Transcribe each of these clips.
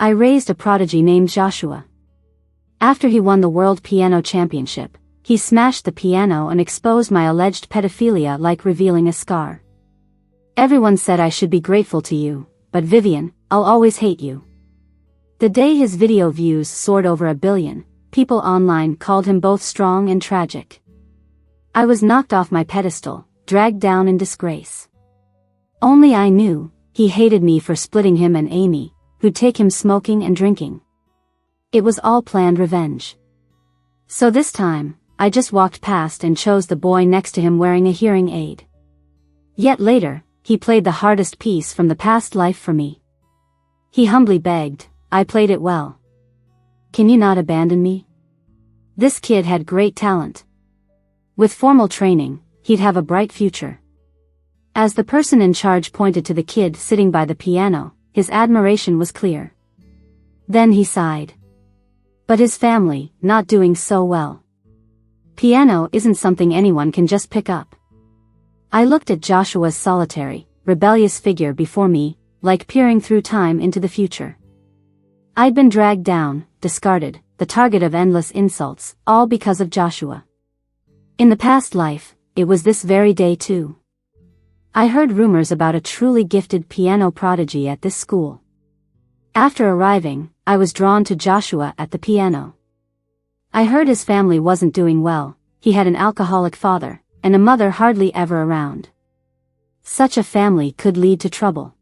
I raised a prodigy named Joshua. After he won the World Piano Championship, he smashed the piano and exposed my alleged pedophilia like revealing a scar. Everyone said I should be grateful to you, but Vivian, I'll always hate you. The day his video views soared over 1 billion, people online called him both strong and tragic. I was knocked off my pedestal, dragged down in disgrace. Only I knew, he hated me for splitting him and Amy, who'd take him smoking and drinking. It was all planned revenge. So this time, I just walked past and chose the boy next to him wearing a hearing aid. Yet later, he played the hardest piece from the past life for me. He humbly begged, I played it well. Can you not abandon me? This kid had great talent. With formal training, he'd have a bright future. As the person in charge pointed to the kid sitting by the piano, his admiration was clear. Then he sighed. But his family, not doing so well. Piano isn't something anyone can just pick up. I looked at Joshua's solitary, rebellious figure before me, like peering through time into the future. I'd been dragged down, discarded, the target of endless insults, all because of Joshua. In the past life, it was this very day too. I heard rumors about a truly gifted piano prodigy at this school. After arriving, I was drawn to Joshua at the piano. I heard his family wasn't doing well, he had an alcoholic father, and a mother hardly ever around. Such a family could lead to trouble.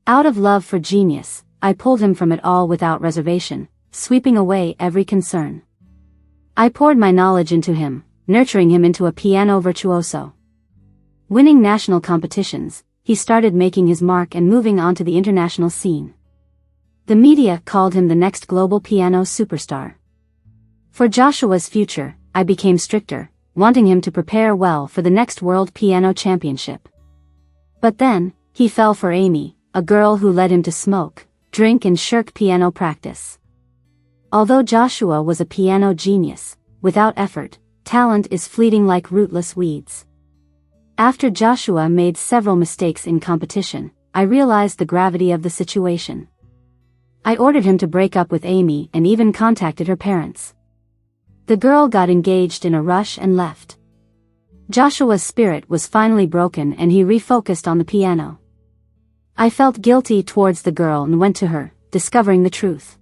Out of love for genius, I pulled him from it all without reservation, sweeping away every concern. I poured my knowledge into him, nurturing him into a piano virtuoso. Winning national competitions, he started making his mark and moving on to the international scene. The media called him the next global piano superstar. For Joshua's future, I became stricter, wanting him to prepare well for the next World Piano Championship. But then, he fell for Amy, a girl who led him to smoke, drink and shirk piano practice. Although Joshua was a piano genius, without effort, talent is fleeting like rootless weeds. After Joshua made several mistakes in competition, I realized the gravity of the situation. I ordered him to break up with Amy and even contacted her parents. The girl got engaged in a rush and left. Joshua's spirit was finally broken and he refocused on the piano. I felt guilty towards the girl and went to her, discovering the truth.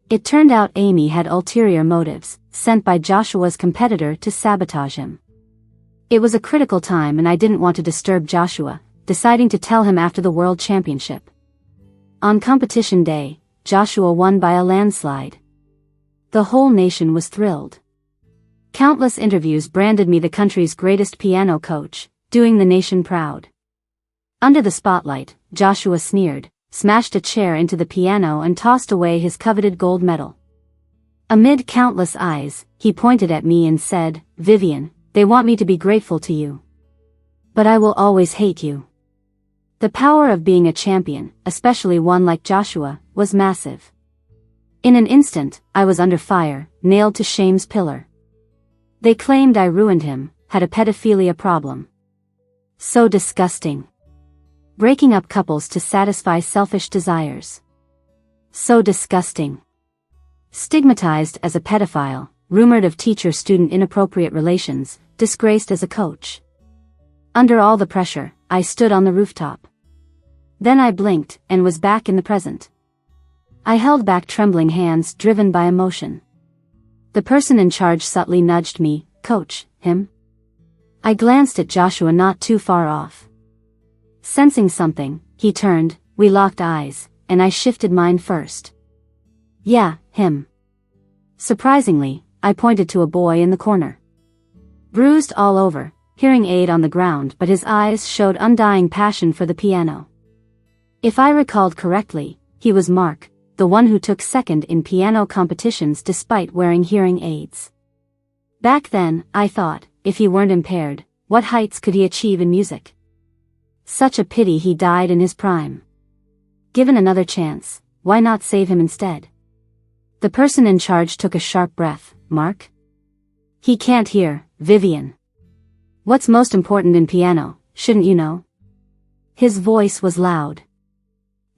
It turned out Amy had ulterior motives, sent by Joshua's competitor to sabotage him. It was a critical time and I didn't want to disturb Joshua, deciding to tell him after the World Championship. On competition day, Joshua won by a landslide. The whole nation was thrilled. Countless interviews branded me the country's greatest piano coach, doing the nation proud. Under the spotlight, Joshua sneered, smashed a chair into the piano and tossed away his coveted gold medal. Amid countless eyes, he pointed at me and said, "Vivian, they want me to be grateful to you. But I will always hate you." The power of being a champion, especially one like Joshua, was massive. In an instant, I was under fire, nailed to shame's pillar. They claimed I ruined him, had a pedophilia problem. So disgusting. Breaking up couples to satisfy selfish desires. So disgusting. Stigmatized as a pedophile, rumored of teacher-student inappropriate relations, disgraced as a coach. Under all the pressure, I stood on the rooftop. Then I blinked and was back in the present. I held back trembling hands driven by emotion. The person in charge subtly nudged me, "Coach, him?" I glanced at Joshua not too far off. Sensing something, he turned, we locked eyes, and I shifted mine first. "Yeah, him." Surprisingly, I pointed to a boy in the corner. Bruised all over, hearing aid on the ground, but his eyes showed undying passion for the piano. If I recalled correctly, he was Mark, the one who took second in piano competitions despite wearing hearing aids. Back then, I thought, if he weren't impaired, what heights could he achieve in music? Such a pity he died in his prime. Given another chance, why not save him instead? The person in charge took a sharp breath. "Mark? He can't hear, Vivian. What's most important in piano, shouldn't you know?" His voice was loud.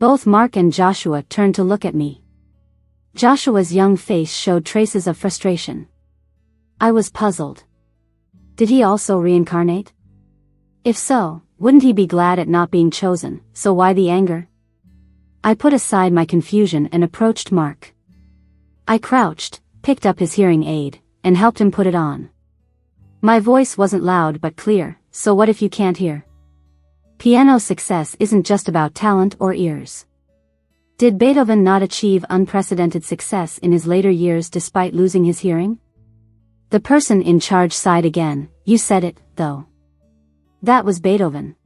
Both Mark and Joshua turned to look at me. Joshua's young face showed traces of frustration. I was puzzled. Did he also reincarnate? If so, wouldn't he be glad at not being chosen, so why the anger? I put aside my confusion and approached Mark. I crouched, picked up his hearing aid, and helped him put it on. My voice wasn't loud but clear, so what if you can't hear? Piano success isn't just about talent or ears. Did Beethoven not achieve unprecedented success in his later years despite losing his hearing? The person in charge sighed again. You said it, though. That was Beethoven.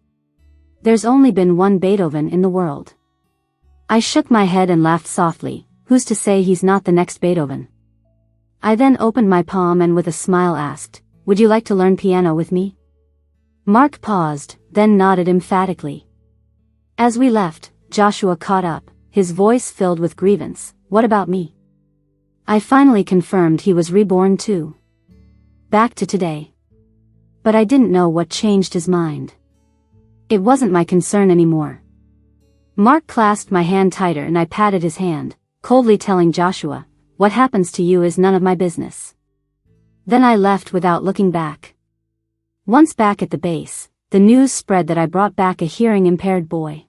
There's only been one Beethoven in the world. I shook my head and laughed softly. Who's to say he's not the next Beethoven? I then opened my palm and with a smile asked, would you like to learn piano with me? Mark paused, then nodded emphatically. As we left, Joshua caught up, his voice filled with grievance. What about me? I finally confirmed he was reborn too. Back to today. But I didn't know what changed his mind. It wasn't my concern anymore. Mark clasped my hand tighter and I patted his hand, coldly telling Joshua, what happens to you is none of my business. Then I left without looking back. Once back at the base, the news spread that I brought back a hearing-impaired boy.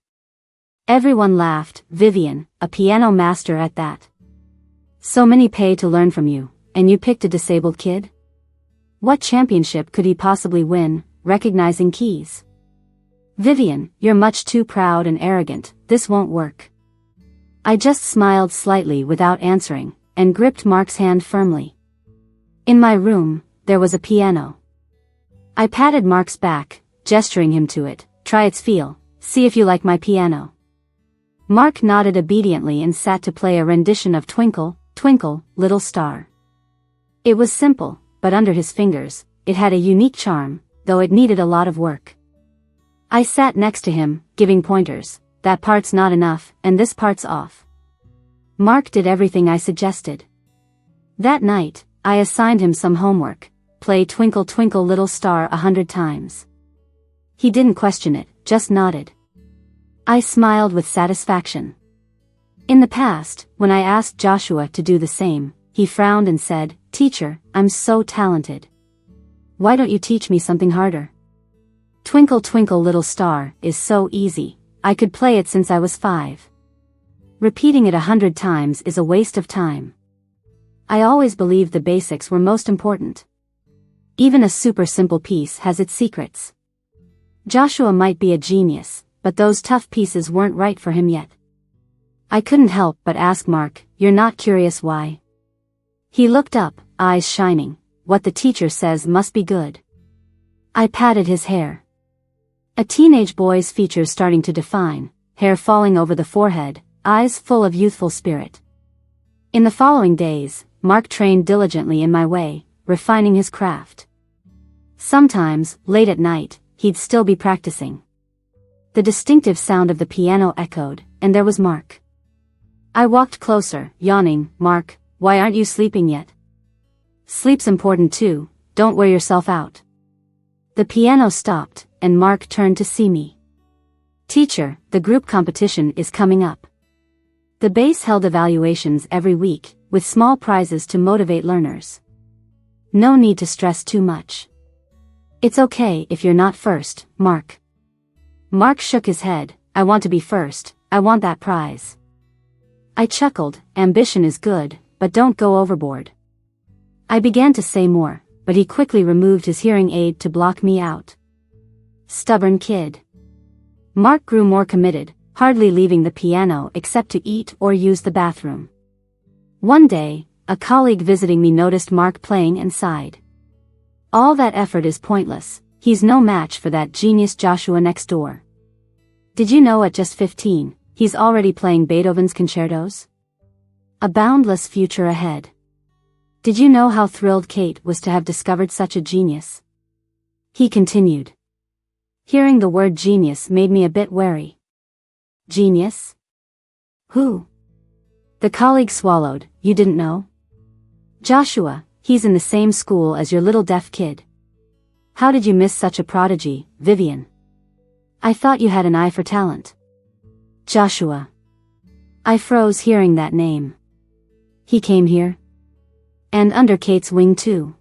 Everyone laughed, Vivian, a piano master at that. So many pay to learn from you, and you picked a disabled kid? What championship could he possibly win, recognizing keys? Vivian, you're much too proud and arrogant, this won't work. I just smiled slightly without answering, and gripped Mark's hand firmly. In my room, there was a piano. I patted Mark's back, gesturing him to it. Try its feel, see if you like my piano. Mark nodded obediently and sat to play a rendition of Twinkle, Twinkle, Little Star. It was simple, but under his fingers, it had a unique charm, though it needed a lot of work. I sat next to him, giving pointers. That part's not enough, and this part's off. Mark did everything I suggested. That night, I assigned him some homework. Play Twinkle Twinkle Little Star 100 times. He didn't question it, just nodded. I smiled with satisfaction. In the past, when I asked Joshua to do the same, he frowned and said, Teacher, I'm so talented. Why don't you teach me something harder? Twinkle Twinkle Little Star is so easy, I could play it since I was 5. Repeating it 100 times is a waste of time. I always believed the basics were most important. Even a super simple piece has its secrets. Joshua might be a genius, but those tough pieces weren't right for him yet. I couldn't help but ask Mark, you're not curious why? He looked up, eyes shining. What the teacher says must be good. I patted his hair. A teenage boy's features starting to define, hair falling over the forehead, eyes full of youthful spirit. In the following days, Mark trained diligently in my way, refining his craft. Sometimes, late at night, he'd still be practicing. The distinctive sound of the piano echoed, and there was Mark. I walked closer, yawning. Mark, why aren't you sleeping yet? Sleep's important too, don't wear yourself out. The piano stopped, and Mark turned to see me. Teacher, the group competition is coming up. The base held evaluations every week, with small prizes to motivate learners. No need to stress too much. It's okay if you're not first, Mark. Mark shook his head. I want to be first, I want that prize. I chuckled, ambition is good, but don't go overboard. I began to say more, but he quickly removed his hearing aid to block me out. Stubborn kid. Mark grew more committed, hardly leaving the piano except to eat or use the bathroom. One day, a colleague visiting me noticed Mark playing and sighed. All that effort is pointless, he's no match for that genius Joshua next door. Did you know at just 15, he's already playing Beethoven's concertos? A boundless future ahead. Did you know how thrilled Kate was to have discovered such a genius? He continued. Hearing the word genius made me a bit wary. Genius? Who? The colleague swallowed. You didn't know? Joshua, he's in the same school as your little deaf kid. How did you miss such a prodigy, Vivian? I thought you had an eye for talent. Joshua, I froze hearing that name. He came here? And under Kate's wing too.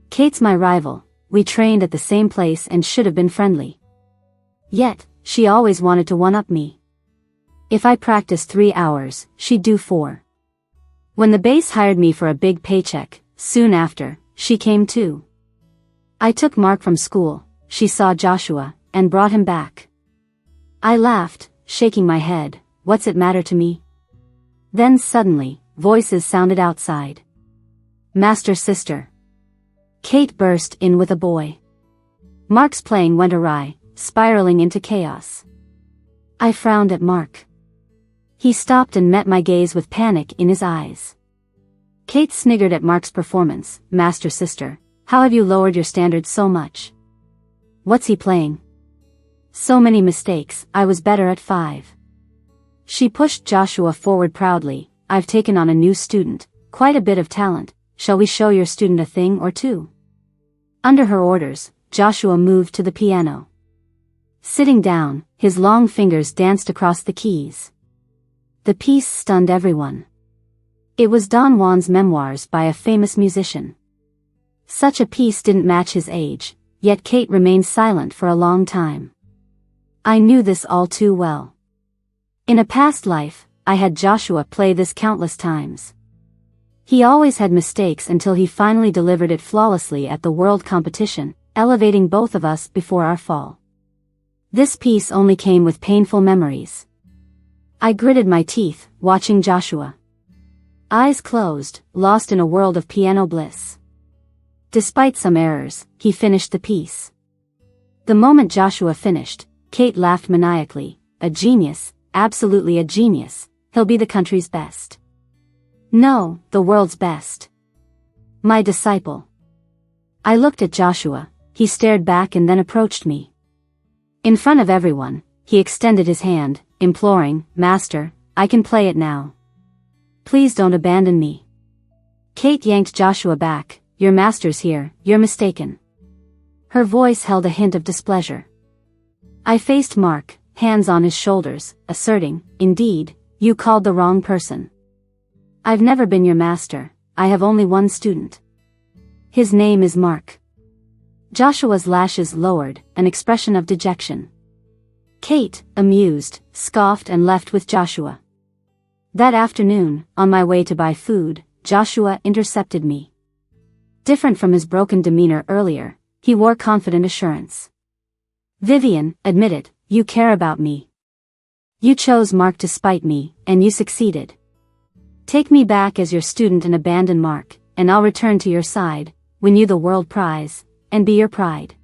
Kate's my rival, we trained at the same place and should have been friendly. Yet, she always wanted to one-up me. If I practiced 3 hours, she'd do 4. When the base hired me for a big paycheck, soon after, she came too. I took Mark from school, she saw Joshua, and brought him back. I laughed, shaking my head, what's it matter to me? Then suddenly, voices sounded outside. Master sister. Kate burst in with a boy. Mark's playing went awry, spiraling into chaos. I frowned at Mark. He stopped and met my gaze with panic in his eyes. Kate sniggered at Mark's performance. Master sister, how have you lowered your standards so much? What's he playing? So many mistakes, I was better at 5. She pushed Joshua forward proudly. I've taken on a new student, quite a bit of talent, shall we show your student a thing or two? Under her orders, Joshua moved to the piano. Sitting down, his long fingers danced across the keys. The piece stunned everyone. It was Don Juan's Memoirs by a famous musician. Such a piece didn't match his age, yet Kate remained silent for a long time. I knew this all too well. In a past life, I had Joshua play this countless times. He always had mistakes until he finally delivered it flawlessly at the world competition, elevating both of us before our fall. This piece only came with painful memories. I gritted my teeth, watching Joshua. Eyes closed, lost in a world of piano bliss. Despite some errors, he finished the piece. The moment Joshua finished, Kate laughed maniacally. A genius, absolutely a genius, he'll be the country's best. No, the world's best. My disciple. I looked at Joshua, he stared back and then approached me. In front of everyone, he extended his hand, imploring, Master, I can play it now. Please don't abandon me. Kate yanked Joshua back. Your master's here, you're mistaken. Her voice held a hint of displeasure. I faced Mark, hands on his shoulders, asserting, Indeed, you called the wrong person. I've never been your master, I have only one student. His name is Mark. Joshua's lashes lowered, an expression of dejection. Kate, amused, scoffed and left with Joshua. That afternoon, on my way to buy food, Joshua intercepted me. Different from his broken demeanor earlier, he wore confident assurance. Vivian, admit it, you care about me. You chose Mark to spite me, and you succeeded. Take me back as your student and abandon Mark, and I'll return to your side, win you the world prize, and be your pride.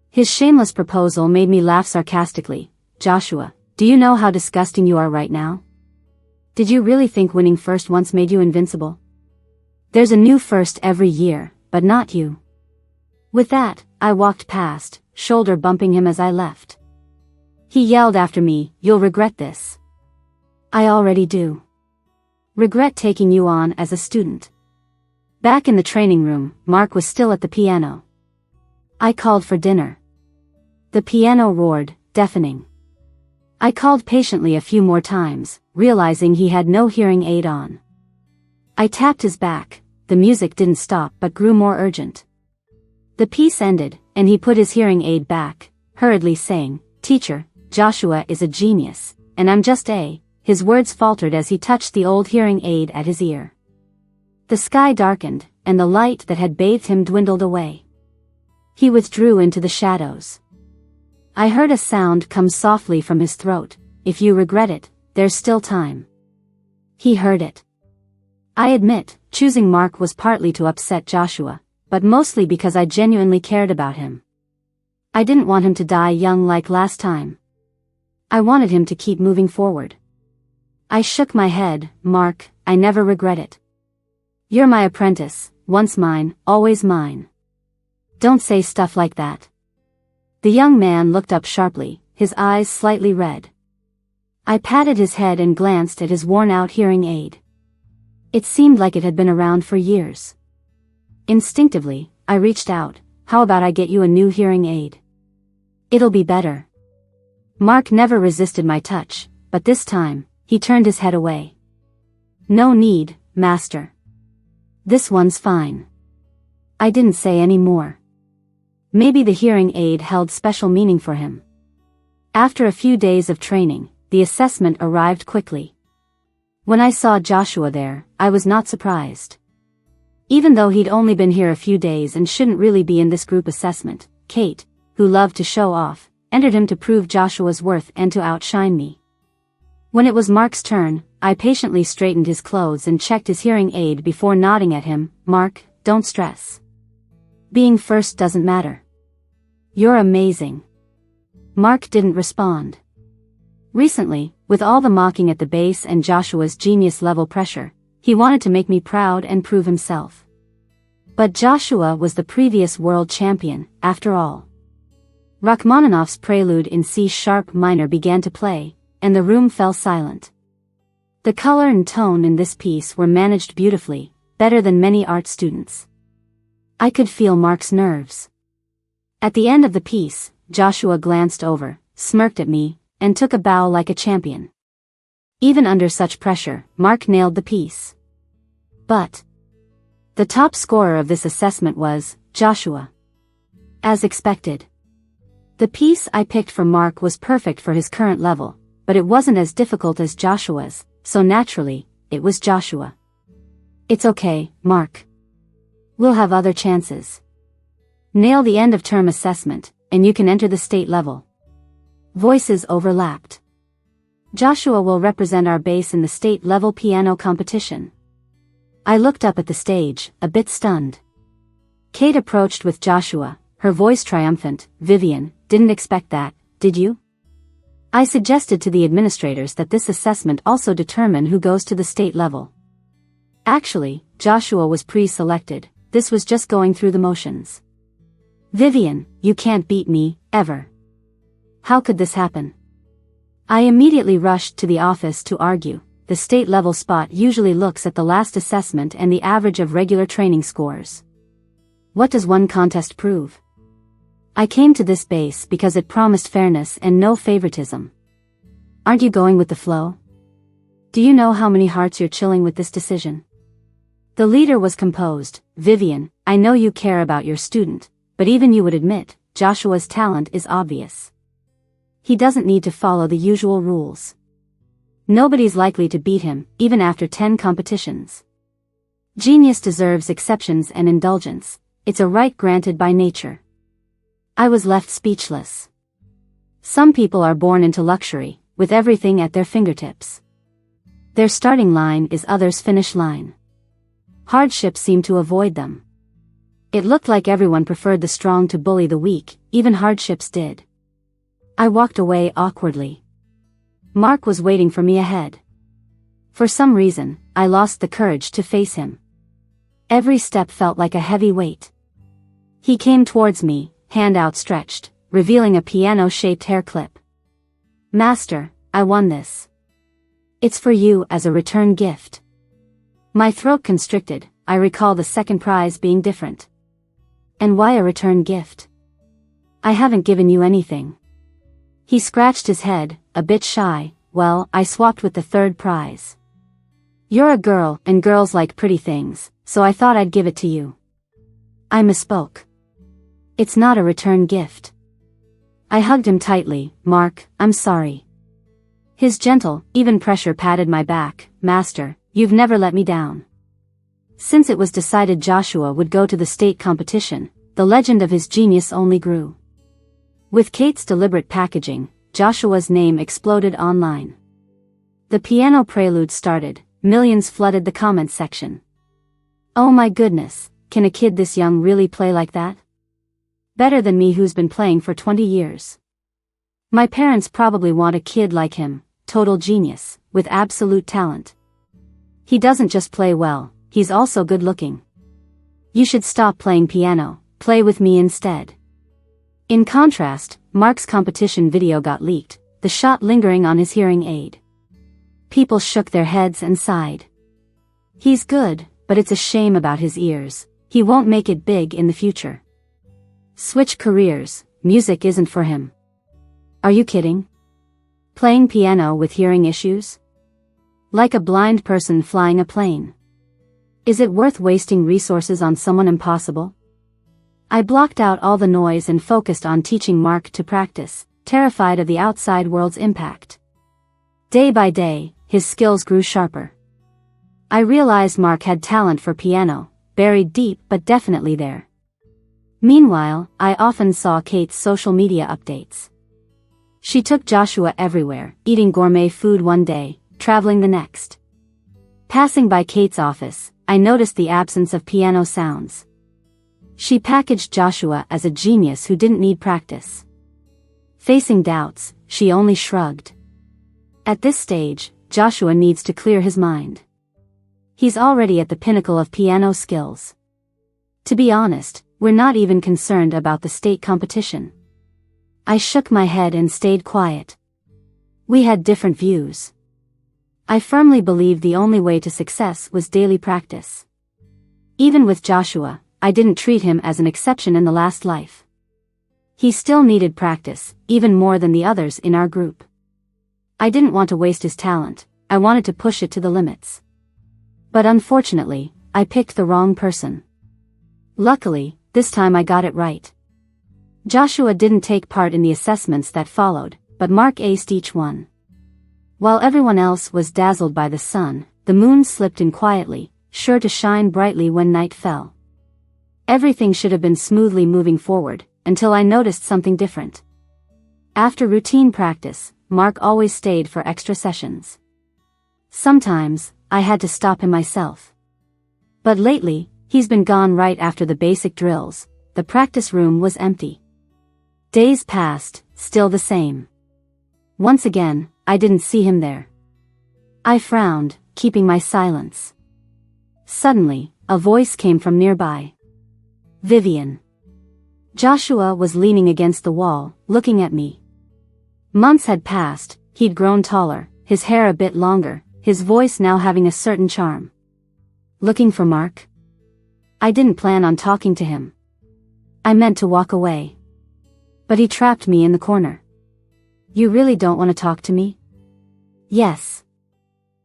His shameless proposal made me laugh sarcastically. Joshua, do you know how disgusting you are right now? Did you really think winning first once made you invincible? There's a new first every year, but not you. With that, I walked past, shoulder bumping him as I left. He yelled after me, You'll regret this. I already do. Regret taking you on as a student. Back in the training room, Mark was still at the piano. I called for dinner. The piano roared, deafening. I called patiently a few more times, realizing he had no hearing aid on. I tapped his back, the music didn't stop but grew more urgent. The piece ended, and he put his hearing aid back, hurriedly saying, Teacher, Joshua is a genius, and I'm just a. His words faltered as he touched the old hearing aid at his ear. The sky darkened, and the light that had bathed him dwindled away. He withdrew into the shadows. I heard a sound come softly from his throat. If you regret it, there's still time. He heard it. I admit, choosing Mark was partly to upset Joshua, but mostly because I genuinely cared about him. I didn't want him to die young like last time. I wanted him to keep moving forward. I shook my head. Mark, I never regret it. You're my apprentice, once mine, always mine. Don't say stuff like that. The young man looked up sharply, his eyes slightly red. I patted his head and glanced at his worn-out hearing aid. It seemed like it had been around for years. Instinctively, I reached out. How about I get you a new hearing aid? It'll be better. Mark never resisted my touch, but this time, he turned his head away. No need, master. This one's fine. I didn't say any more. Maybe the hearing aid held special meaning for him. After a few days of training, the assessment arrived quickly. When I saw Joshua there, I was not surprised. Even though he'd only been here a few days and shouldn't really be in this group assessment, Kate, who loved to show off, entered him to prove Joshua's worth and to outshine me. When it was Mark's turn, I patiently straightened his clothes and checked his hearing aid before nodding at him. Mark, don't stress. Being first doesn't matter. You're amazing. Mark didn't respond. Recently, with all the mocking at the base and Joshua's genius-level pressure, he wanted to make me proud and prove himself. But Joshua was the previous world champion, after all. Rachmaninoff's prelude in C-sharp minor began to play, and the room fell silent. The color and tone in this piece were managed beautifully, better than many art students. I could feel Mark's nerves. At the end of the piece, Joshua glanced over, smirked at me, and took a bow like a champion. Even under such pressure, Mark nailed the piece. But the top scorer of this assessment was Joshua. As expected. The piece I picked for Mark was perfect for his current level, but it wasn't as difficult as Joshua's, so naturally, it was Joshua. It's okay, Mark. We'll have other chances. Nail the end-of-term assessment, and you can enter the state level. Voices overlapped. Joshua will represent our base in the state-level piano competition. I looked up at the stage, a bit stunned. Kate approached with Joshua, her voice triumphant. Vivian, didn't expect that, did you? I suggested to the administrators that this assessment also determine who goes to the state level. Actually, Joshua was pre-selected, this was just going through the motions. Vivian, you can't beat me, ever. How could this happen? I immediately rushed to the office to argue. The state-level spot usually looks at the last assessment and the average of regular training scores. What does one contest prove? I came to this base because it promised fairness and no favoritism. Aren't you going with the flow? Do you know how many hearts you're chilling with this decision? The leader was composed. Vivian, I know you care about your student, but even you would admit, Joshua's talent is obvious. He doesn't need to follow the usual rules. Nobody's likely to beat him, even after 10 competitions. Genius deserves exceptions and indulgence, it's a right granted by nature. I was left speechless. Some people are born into luxury, with everything at their fingertips. Their starting line is others' finish line. Hardship seemed to avoid them. It looked like everyone preferred the strong to bully the weak, even hardships did. I walked away awkwardly. Mark was waiting for me ahead. For some reason, I lost the courage to face him. Every step felt like a heavy weight. He came towards me, hand outstretched, revealing a piano-shaped hair clip. Master, I won this. It's for you as a return gift. My throat constricted, I recall the second prize being different. And why a return gift? I haven't given you anything. He scratched his head, a bit shy. Well, I swapped with the third prize. You're a girl, and girls like pretty things, so I thought I'd give it to you. I misspoke. It's not a return gift. I hugged him tightly. Mark, I'm sorry. His gentle, even pressure patted my back. Master, you've never let me down. Since it was decided Joshua would go to the state competition, the legend of his genius only grew. With Kate's deliberate packaging, Joshua's name exploded online. The piano prelude started, millions flooded the comments section. Oh my goodness, can a kid this young really play like that? Better than me who's been playing for 20 years. My parents probably want a kid like him, total genius, with absolute talent. He doesn't just play well, he's also good looking. You should stop playing piano, play with me instead. In contrast, Mark's competition video got leaked, the shot lingering on his hearing aid. People shook their heads and sighed. He's good, but it's a shame about his ears, he won't make it big in the future. Switch careers, music isn't for him. Are you kidding? Playing piano with hearing issues? Like a blind person flying a plane. Is it worth wasting resources on someone impossible? I blocked out all the noise and focused on teaching Mark to practice, terrified of the outside world's impact. Day by day, his skills grew sharper. I realized Mark had talent for piano, buried deep but definitely there. Meanwhile, I often saw Kate's social media updates. She took Joshua everywhere, eating gourmet food one day, traveling the next. Passing by Kate's office, I noticed the absence of piano sounds. She packaged Joshua as a genius who didn't need practice. Facing doubts, she only shrugged. At this stage, Joshua needs to clear his mind. He's already at the pinnacle of piano skills. To be honest, we're not even concerned about the state competition. I shook my head and stayed quiet. We had different views. I firmly believed the only way to success was daily practice. Even with Joshua, I didn't treat him as an exception in the last life. He still needed practice, even more than the others in our group. I didn't want to waste his talent, I wanted to push it to the limits. But unfortunately, I picked the wrong person. Luckily, this time I got it right. Joshua didn't take part in the assessments that followed, but Mark aced each one. While everyone else was dazzled by the sun, the moon slipped in quietly, sure to shine brightly when night fell. Everything should have been smoothly moving forward, until I noticed something different. After routine practice, Mark always stayed for extra sessions. Sometimes, I had to stop him myself. But lately, he's been gone right after the basic drills. The practice room was empty. Days passed, still the same. Once again, I didn't see him there. I frowned, keeping my silence. Suddenly, a voice came from nearby. Vivian. Joshua was leaning against the wall, looking at me. Months had passed, he'd grown taller, his hair a bit longer, his voice now having a certain charm. Looking for Mark? I didn't plan on talking to him. I meant to walk away. But he trapped me in the corner. You really don't want to talk to me? Yes.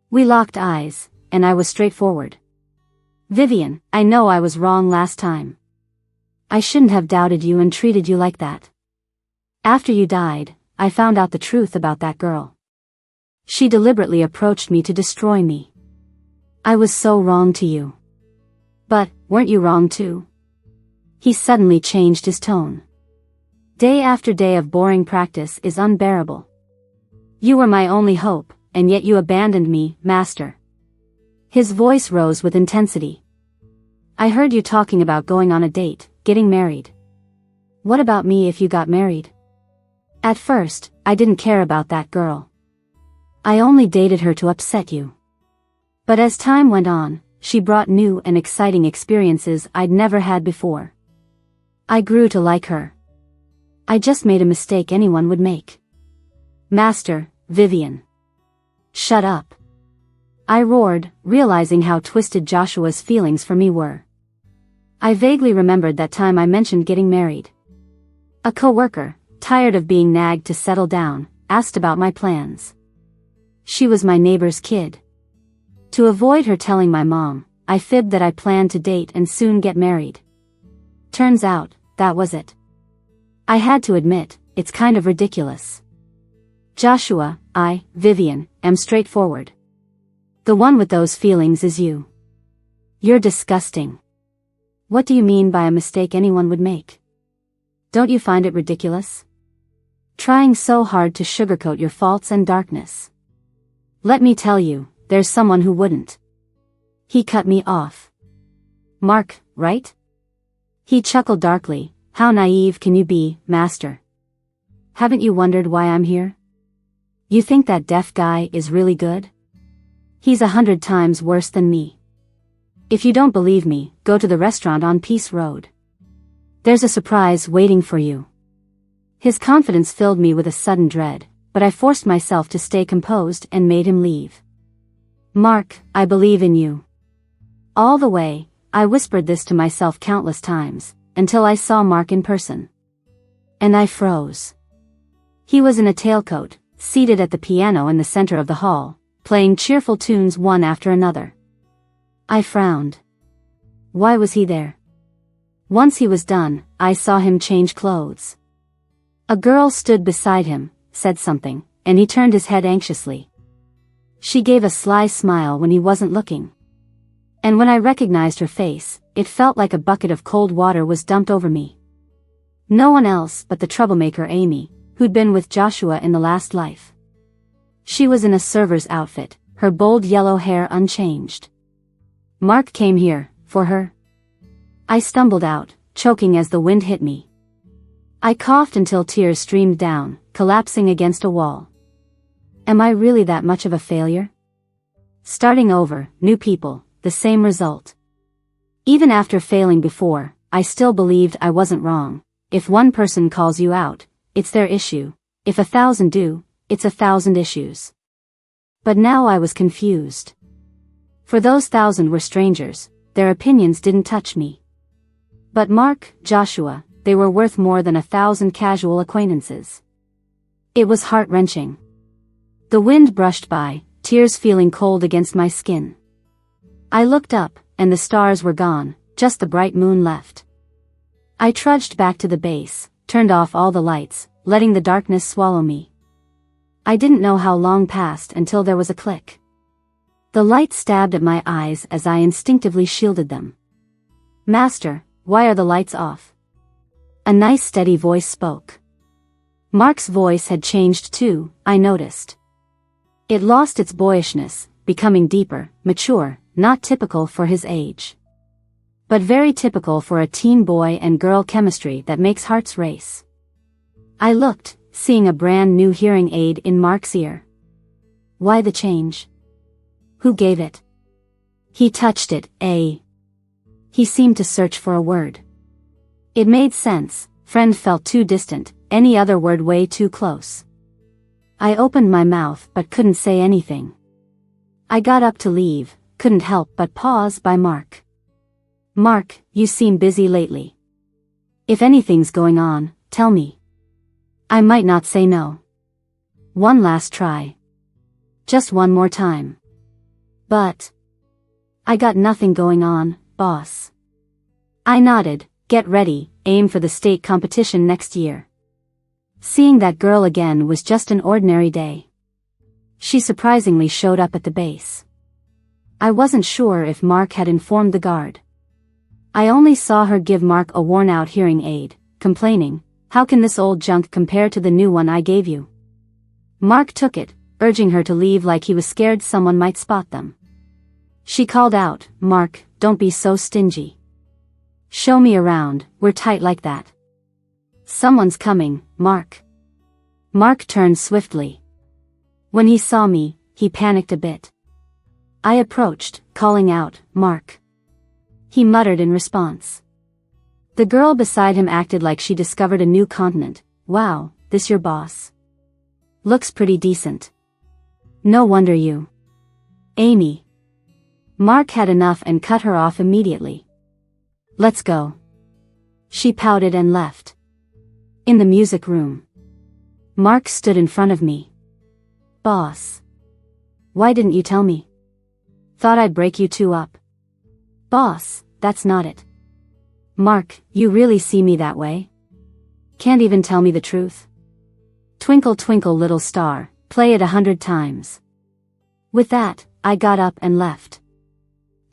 We locked eyes, and I was straightforward. Vivian, I know I was wrong last time. I shouldn't have doubted you and treated you like that. After you died, I found out the truth about that girl. She deliberately approached me to destroy me. I was so wrong to you. But, weren't you wrong too? He suddenly changed his tone. Day after day of boring practice is unbearable. You were my only hope, and yet you abandoned me, master. His voice rose with intensity. I heard you talking about going on a date, getting married. What about me if you got married? At first, I didn't care about that girl. I only dated her to upset you. But as time went on, she brought new and exciting experiences I'd never had before. I grew to like her. I just made a mistake anyone would make. Master, Vivian. Shut up. I roared, realizing how twisted Joshua's feelings for me were. I vaguely remembered that time I mentioned getting married. A coworker, tired of being nagged to settle down, asked about my plans. She was my neighbor's kid. To avoid her telling my mom, I fibbed that I planned to date and soon get married. Turns out, that was it. I had to admit, it's kind of ridiculous. Joshua, Vivian, am straightforward. The one with those feelings is you. You're disgusting. What do you mean by a mistake anyone would make? Don't you find it ridiculous? Trying so hard to sugarcoat your faults and darkness. Let me tell you, there's someone who wouldn't. He cut me off. Mark, right? He chuckled darkly. How naive can you be, master? Haven't you wondered why I'm here? You think that deaf guy is really good? He's 100 times worse than me. If you don't believe me, go to the restaurant on Peace Road. There's a surprise waiting for you. His confidence filled me with a sudden dread, but I forced myself to stay composed and made him leave. Mark, I believe in you. All the way, I whispered this to myself countless times, until I saw Mark in person. And I froze. He was in a tailcoat, seated at the piano in the center of the hall, playing cheerful tunes one after another. I frowned. Why was he there? Once he was done, I saw him change clothes. A girl stood beside him, said something, and he turned his head anxiously. She gave a sly smile when he wasn't looking. And when I recognized her face, it felt like a bucket of cold water was dumped over me. No one else but the troublemaker Amy, who'd been with Joshua in the last life. She was in a server's outfit, her bold yellow hair unchanged. Mark came here, for her. I stumbled out, choking as the wind hit me. I coughed until tears streamed down, collapsing against a wall. Am I really that much of a failure? Starting over, new people, the same result. Even after failing before, I still believed I wasn't wrong. If one person calls you out, it's their issue. If 1,000 do, it's 1,000 issues. But now I was confused. For those 1,000 were strangers, their opinions didn't touch me. But Mark, Joshua, they were worth more than 1,000 casual acquaintances. It was heart-wrenching. The wind brushed by, tears feeling cold against my skin. I looked up, and the stars were gone, just the bright moon left. I trudged back to the base, turned off all the lights, letting the darkness swallow me. I didn't know how long passed until there was a click. The light stabbed at my eyes as I instinctively shielded them. Master, why are the lights off? A nice steady voice spoke. Mark's voice had changed too, I noticed. It lost its boyishness, becoming deeper, mature, not typical for his age. But very typical for a teen boy and girl chemistry that makes hearts race. I looked, seeing a brand new hearing aid in Mark's ear. Why the change? Who gave it? He touched it, He seemed to search for a word. It made sense, friend felt too distant, any other word way too close. I opened my mouth but couldn't say anything. I got up to leave, couldn't help but pause by Mark. Mark, you seem busy lately. If anything's going on, tell me. I might not say no. One last try. Just one more time. But I got nothing going on, boss. I nodded, get ready, aim for the state competition next year. Seeing that girl again was just an ordinary day. She surprisingly showed up at the base. I wasn't sure if Mark had informed the guard. I only saw her give Mark a worn-out hearing aid, complaining, "How can this old junk compare to the new one I gave you?" Mark took it, urging her to leave like he was scared someone might spot them. She called out, "Mark, don't be so stingy. Show me around, we're tight like that." "Someone's coming, Mark." Mark turned swiftly. When he saw me, he panicked a bit. I approached, calling out, "Mark." He muttered in response. The girl beside him acted like she discovered a new continent. "Wow, this your boss? Looks pretty decent. No wonder you." "Amy." Mark had enough and cut her off immediately. "Let's go." She pouted and left. In the music room, Mark stood in front of me. "Boss. Why didn't you tell me? Thought I'd break you two up." "Boss, that's not it." "Mark, you really see me that way? Can't even tell me the truth? Twinkle twinkle little star, play it 100 times." With that, I got up and left.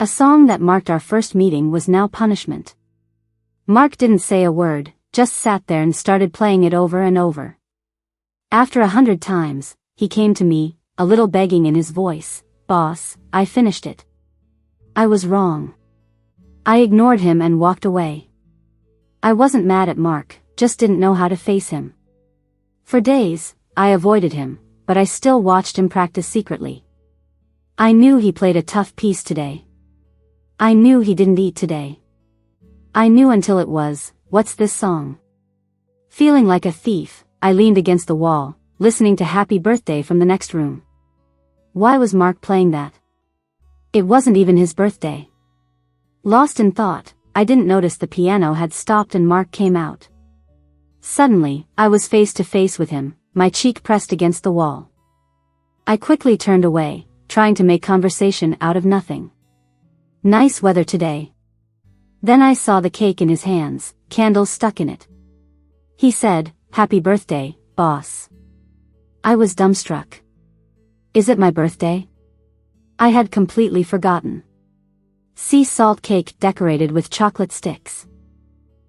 A song that marked our first meeting was now punishment. Mark didn't say a word, just sat there and started playing it over and over. After 100 times, he came to me, a little begging in his voice. "Boss, I finished it." I was wrong. I ignored him and walked away. I wasn't mad at Mark, just didn't know how to face him. For days, I avoided him, but I still watched him practice secretly. I knew he played a tough piece today. I knew he didn't eat today. I knew until it was, "What's this song?" Feeling like a thief, I leaned against the wall, listening to Happy Birthday from the next room. Why was Mark playing that? It wasn't even his birthday. Lost in thought, I didn't notice the piano had stopped and Mark came out. Suddenly, I was face to face with him, my cheek pressed against the wall. I quickly turned away, trying to make conversation out of nothing. Nice weather today. Then I saw the cake in his hands, candles stuck in it. He said, "Happy birthday, boss." I was dumbstruck. Is it my birthday? I had completely forgotten. Sea salt cake decorated with chocolate sticks.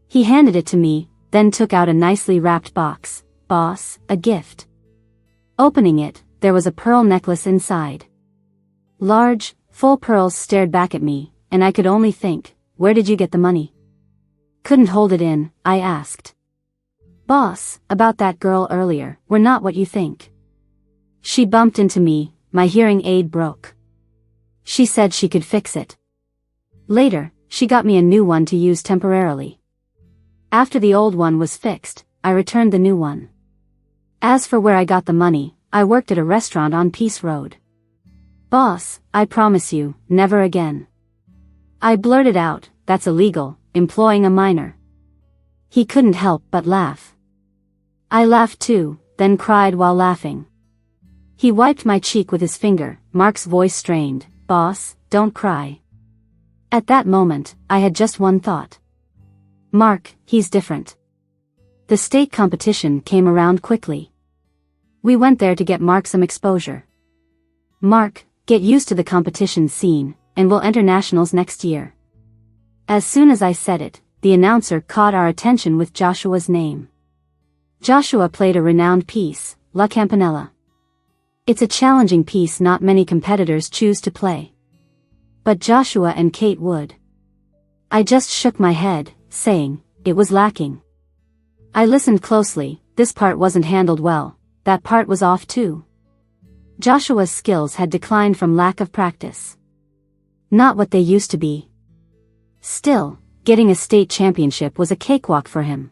He handed it to me, then took out a nicely wrapped box. "Boss, a gift." Opening it, there was a pearl necklace inside. Large, full pearls stared back at me, and I could only think, where did you get the money? Couldn't hold it in, I asked. "Boss, about that girl earlier, we're not what you think." She bumped into me, my hearing aid broke. She said she could fix it. Later, she got me a new one to use temporarily. After the old one was fixed, I returned the new one. As for where I got the money, I worked at a restaurant on Peace Road. "Boss, I promise you, never again." I blurted out, "That's illegal, employing a minor." He couldn't help but laugh. I laughed too, then cried while laughing. He wiped my cheek with his finger. Mark's voice strained, "Boss, don't cry." At that moment, I had just one thought. Mark, he's different. The state competition came around quickly. We went there to get Mark some exposure. "Mark, get used to the competition scene, and we'll enter nationals next year." As soon as I said it, the announcer caught our attention with Joshua's name. Joshua played a renowned piece, La Campanella. It's a challenging piece not many competitors choose to play. But Joshua and Kate would. I just shook my head, saying, it was lacking. I listened closely. This part wasn't handled well, that part was off too. Joshua's skills had declined from lack of practice. Not what they used to be. Still, getting a state championship was a cakewalk for him.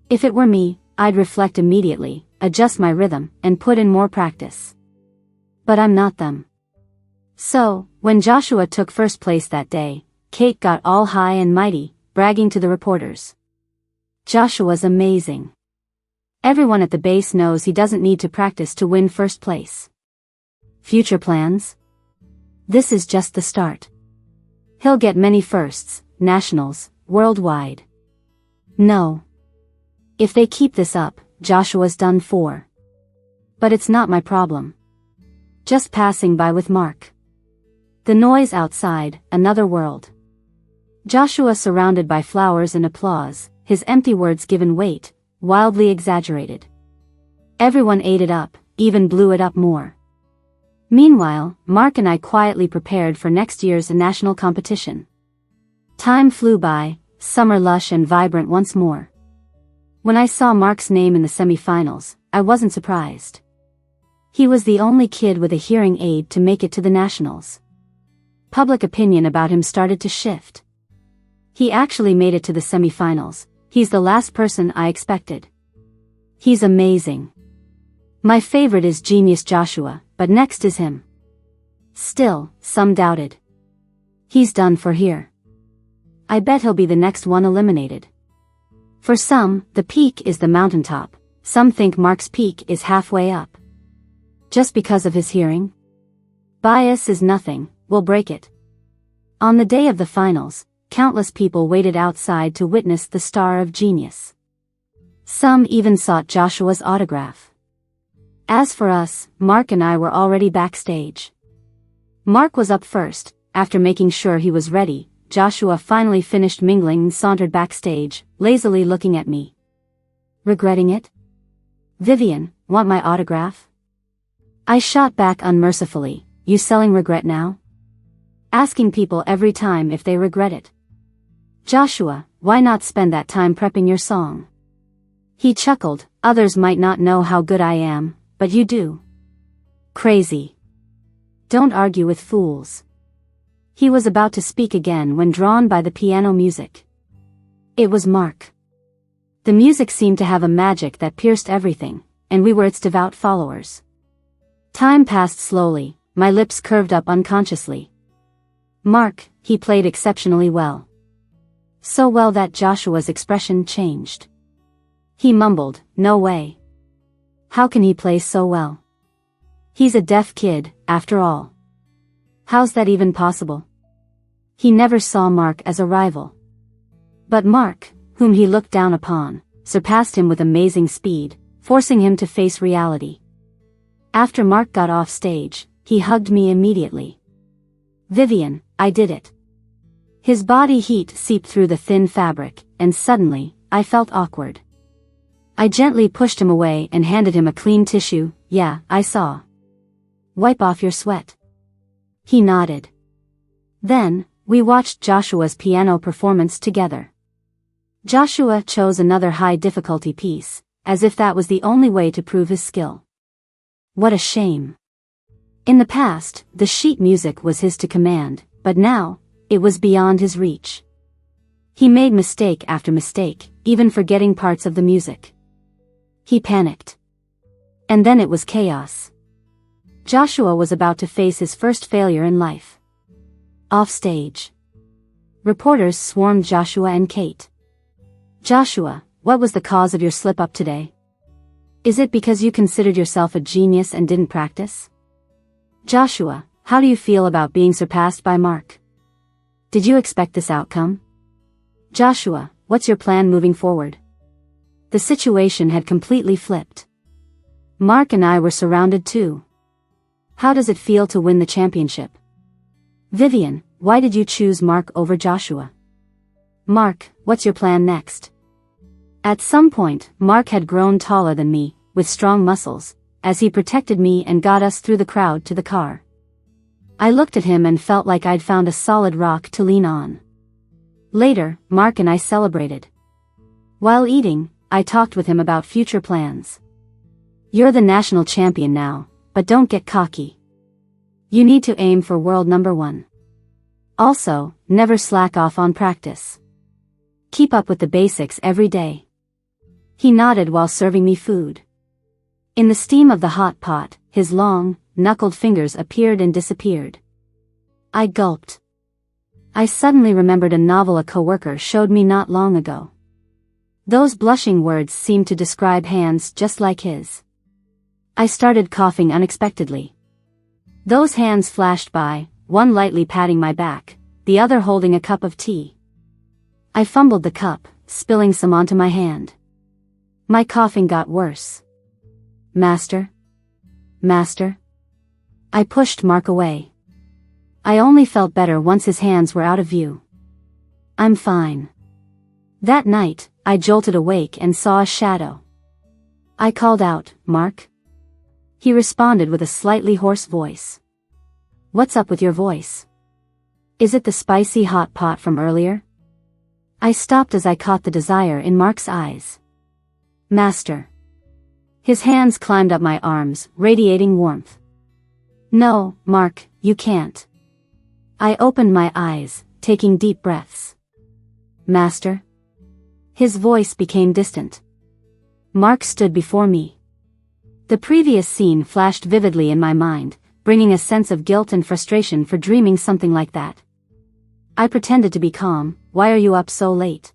If it were me, I'd reflect immediately, adjust my rhythm, and put in more practice. But I'm not them. So, when Joshua took first place that day, Kate got all high and mighty, bragging to the reporters. "Joshua's amazing. Everyone at the base knows he doesn't need to practice to win first place." Future plans? This is just the start. He'll get many firsts, nationals, worldwide. No. If they keep this up, Joshua's done for. But it's not my problem. Just passing by with Mark. The noise outside, another world. Joshua surrounded by flowers and applause, his empty words given weight, wildly exaggerated. Everyone ate it up, even blew it up more. Meanwhile, Mark and I quietly prepared for next year's national competition. Time flew by, summer lush and vibrant once more. When I saw Mark's name in the semi-finals, I wasn't surprised. He was the only kid with a hearing aid to make it to the nationals. Public opinion about him started to shift. He actually made it to the semi-finals. He's the last person I expected. He's amazing. My favorite is Genius Joshua, but next is him. Still, some doubted. He's done for here. I bet he'll be the next one eliminated. For some, the peak is the mountaintop. Some think Mark's peak is halfway up. Just because of his hearing? Bias is nothing, we'll break it. On the day of the finals, countless people waited outside to witness the star of genius. Some even sought Joshua's autograph. As for us, Mark and I were already backstage. Mark was up first. After making sure he was ready, Joshua finally finished mingling and sauntered backstage, lazily looking at me. Regretting it? "Vivian, want my autograph?" I shot back unmercifully, "You selling regret now? Asking people every time if they regret it. Joshua, why not spend that time prepping your song?" He chuckled, "Others might not know how good I am, but you do." Crazy. Don't argue with fools. He was about to speak again when drawn by the piano music. It was Mark. The music seemed to have a magic that pierced everything, and we were its devout followers. Time passed slowly, my lips curved up unconsciously. Mark, he played exceptionally well. So well that Joshua's expression changed. He mumbled, "No way. How can he play so well? He's a deaf kid, after all." How's that even possible? He never saw Mark as a rival. But Mark, whom he looked down upon, surpassed him with amazing speed, forcing him to face reality. After Mark got off stage, he hugged me immediately. "Vivian, I did it." His body heat seeped through the thin fabric, and suddenly, I felt awkward. I gently pushed him away and handed him a clean tissue. "Yeah, I saw. Wipe off your sweat." He nodded. Then, we watched Joshua's piano performance together. Joshua chose another high-difficulty piece, as if that was the only way to prove his skill. What a shame. In the past, the sheet music was his to command, but now, it was beyond his reach. He made mistake after mistake, even forgetting parts of the music. He panicked. And then it was chaos. Joshua was about to face his first failure in life. Off stage. Reporters swarmed Joshua and Kate. "Joshua, what was the cause of your slip-up today? Is it because you considered yourself a genius and didn't practice? Joshua, how do you feel about being surpassed by Mark? Did you expect this outcome? Joshua, what's your plan moving forward?" The situation had completely flipped. Mark and I were surrounded too. "How does it feel to win the championship? Vivian, why did you choose Mark over Joshua? Mark, what's your plan next?" At some point, Mark had grown taller than me, with strong muscles, as he protected me and got us through the crowd to the car. I looked at him and felt like I'd found a solid rock to lean on. Later, Mark and I celebrated. While eating, I talked with him about future plans. "You're the national champion now, but don't get cocky. You need to aim for world #1. Also, never slack off on practice. Keep up with the basics every day." He nodded while serving me food. In the steam of the hot pot, his long, knuckled fingers appeared and disappeared. I gulped. I suddenly remembered a novel a coworker showed me not long ago. Those blushing words seemed to describe hands just like his. I started coughing unexpectedly. Those hands flashed by, one lightly patting my back, the other holding a cup of tea. I fumbled the cup, spilling some onto my hand. My coughing got worse. "Master? Master?" I pushed Mark away. I only felt better once his hands were out of view. "I'm fine." That night, I jolted awake and saw a shadow. I called out, "Mark?" He responded with a slightly hoarse voice. "What's up with your voice? Is it the spicy hot pot from earlier?" I stopped as I caught the desire in Mark's eyes. "Master." His hands climbed up my arms, radiating warmth. "No, Mark, you can't." I opened my eyes, taking deep breaths. "Master?" His voice became distant. Mark stood before me. The previous scene flashed vividly in my mind, bringing a sense of guilt and frustration for dreaming something like that. I pretended to be calm. "Why are you up so late?"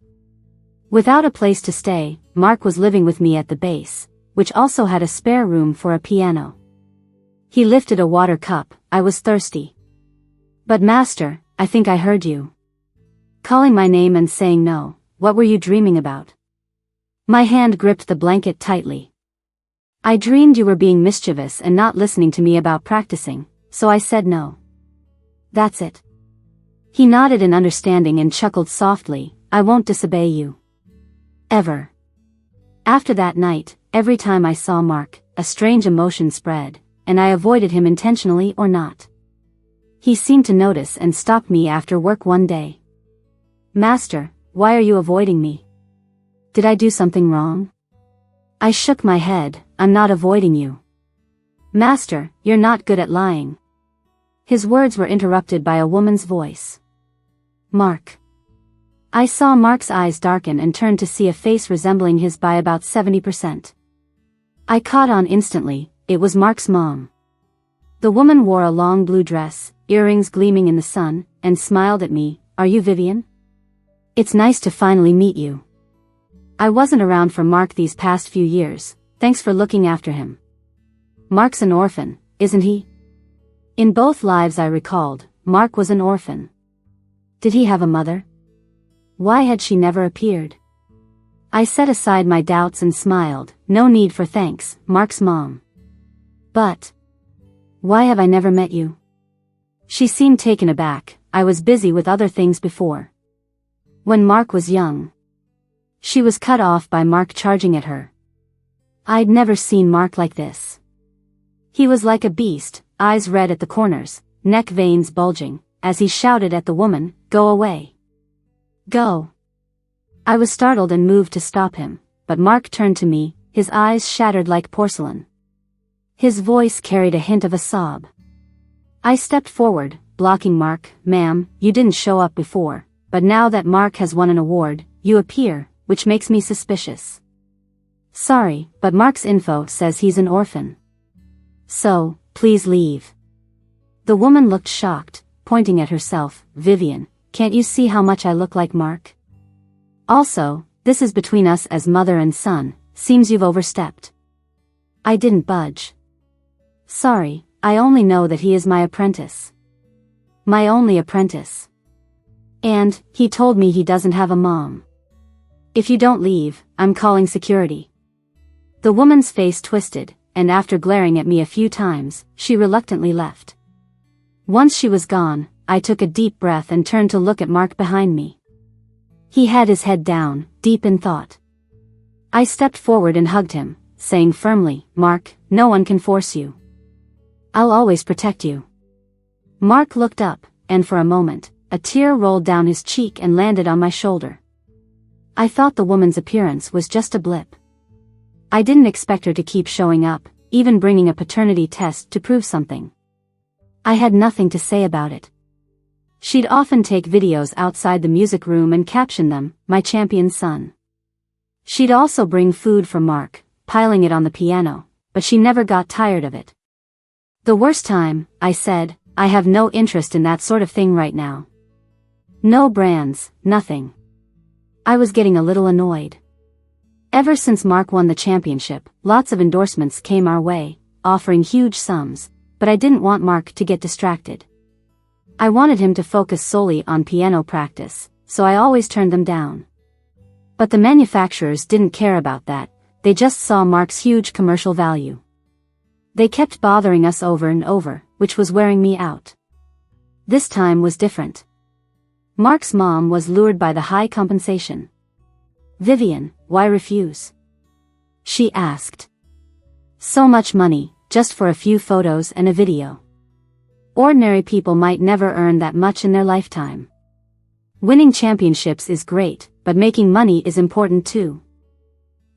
Without a place to stay, Mark was living with me at the base, which also had a spare room for a piano. He lifted a water cup. I was thirsty. "But Master, I think I heard you calling my name and saying no. What were you dreaming about?" My hand gripped the blanket tightly. "I dreamed you were being mischievous and not listening to me about practicing, so I said no." "That's it." He nodded in understanding and chuckled softly. "I won't disobey you. Ever." After that night, every time I saw Mark, a strange emotion spread, and I avoided him intentionally or not. He seemed to notice and stopped me after work one day. "Master, why are you avoiding me? Did I do something wrong?" I shook my head. "I'm not avoiding you. Master, you're not good at lying." His words were interrupted by a woman's voice. "Mark." I saw Mark's eyes darken and turned to see a face resembling his by about 70%. I caught on instantly. It was Mark's mom. The woman wore a long blue dress, earrings gleaming in the sun, and smiled at me. "Are you Vivian? It's nice to finally meet you. I wasn't around for Mark these past few years. Thanks for looking after him. Mark's an orphan, isn't he?" In both lives I recalled, Mark was an orphan. Did he have a mother? Why had she never appeared? I set aside my doubts and smiled. No need for thanks, Mark's mom. But why have I never met you? She seemed taken aback. I was busy with other things before. When Mark was young. She was cut off by Mark charging at her. I'd never seen Mark like this. He was like a beast, eyes red at the corners, neck veins bulging, as he shouted at the woman, "Go away. Go." I was startled and moved to stop him, but Mark turned to me, his eyes shattered like porcelain. His voice carried a hint of a sob. I stepped forward, blocking Mark. "Ma'am, you didn't show up before, but now that Mark has won an award, you appear, which makes me suspicious." "Sorry, but Mark's info says he's an orphan. So, please leave." The woman looked shocked, pointing at herself. "Vivian, can't you see how much I look like Mark? Also, this is between us as mother and son, seems you've overstepped." I didn't budge. "Sorry, I only know that he is my apprentice. My only apprentice. And, he told me he doesn't have a mom. If you don't leave, I'm calling security." The woman's face twisted, and after glaring at me a few times, she reluctantly left. Once she was gone, I took a deep breath and turned to look at Mark behind me. He had his head down, deep in thought. I stepped forward and hugged him, saying firmly, "Mark, no one can force you. I'll always protect you." Mark looked up, and for a moment, a tear rolled down his cheek and landed on my shoulder. I thought the woman's appearance was just a blip. I didn't expect her to keep showing up, even bringing a paternity test to prove something. I had nothing to say about it. She'd often take videos outside the music room and caption them, "My champion son." She'd also bring food for Mark, piling it on the piano, but she never got tired of it. "The worst time," I said, "I have no interest in that sort of thing right now. No brands, nothing." I was getting a little annoyed. Ever since Mark won the championship, lots of endorsements came our way, offering huge sums, but I didn't want Mark to get distracted. I wanted him to focus solely on piano practice, so I always turned them down. But the manufacturers didn't care about that, they just saw Mark's huge commercial value. They kept bothering us over and over, which was wearing me out. This time was different. Mark's mom was lured by the high compensation. "Vivian, why refuse?" she asked. "So much money, just for a few photos and a video. Ordinary people might never earn that much in their lifetime. Winning championships is great, but making money is important too."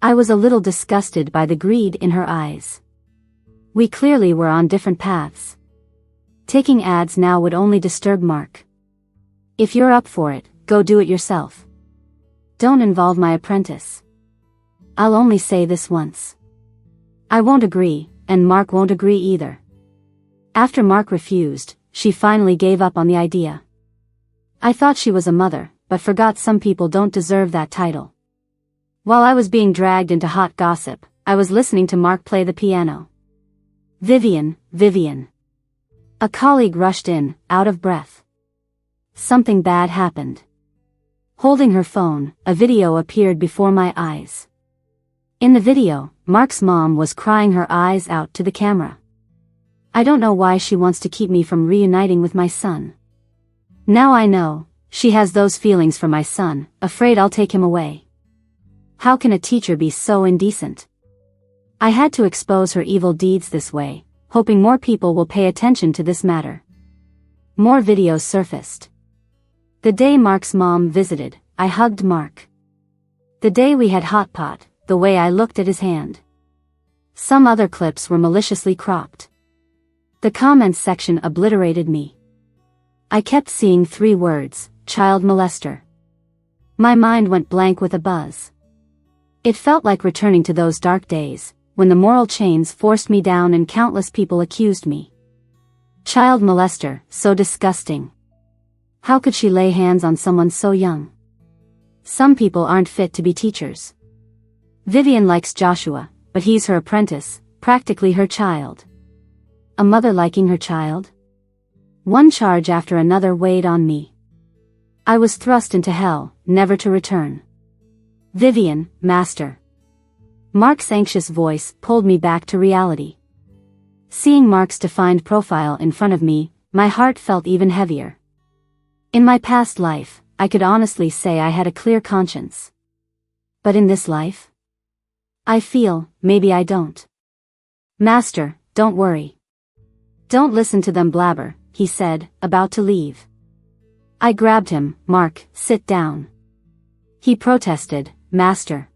I was a little disgusted by the greed in her eyes. We clearly were on different paths. Taking ads now would only disturb Mark. "If you're up for it, go do it yourself. Don't involve my apprentice. I'll only say this once. I won't agree, and Mark won't agree either." After Mark refused, she finally gave up on the idea. I thought she was a mother, but forgot some people don't deserve that title. While I was being dragged into hot gossip, I was listening to Mark play the piano. "Vivian, Vivian." A colleague rushed in, out of breath. Something bad happened. Holding her phone, a video appeared before my eyes. In the video, Mark's mom was crying her eyes out to the camera. I don't know why she wants to keep me from reuniting with my son. Now I know, she has those feelings for my son, afraid I'll take him away. How can a teacher be so indecent? I had to expose her evil deeds this way, hoping more people will pay attention to this matter. More videos surfaced. The day Mark's mom visited, I hugged Mark. The day we had hot pot, the way I looked at his hand. Some other clips were maliciously cropped. The comments section obliterated me. I kept seeing 3 words, child molester. My mind went blank with a buzz. It felt like returning to those dark days, when the moral chains forced me down and countless people accused me. Child molester, so disgusting. How could she lay hands on someone so young? Some people aren't fit to be teachers. Vivian likes Joshua, but he's her apprentice, practically her child. A mother liking her child? One charge after another weighed on me. I was thrust into hell, never to return. Vivian, master. Mark's anxious voice pulled me back to reality. Seeing Mark's defined profile in front of me, my heart felt even heavier. In my past life, I could honestly say I had a clear conscience. But in this life? I feel, maybe I don't. Master, don't worry. Don't listen to them blabber, he said, about to leave. I grabbed him. Mark, sit down. He protested, Master.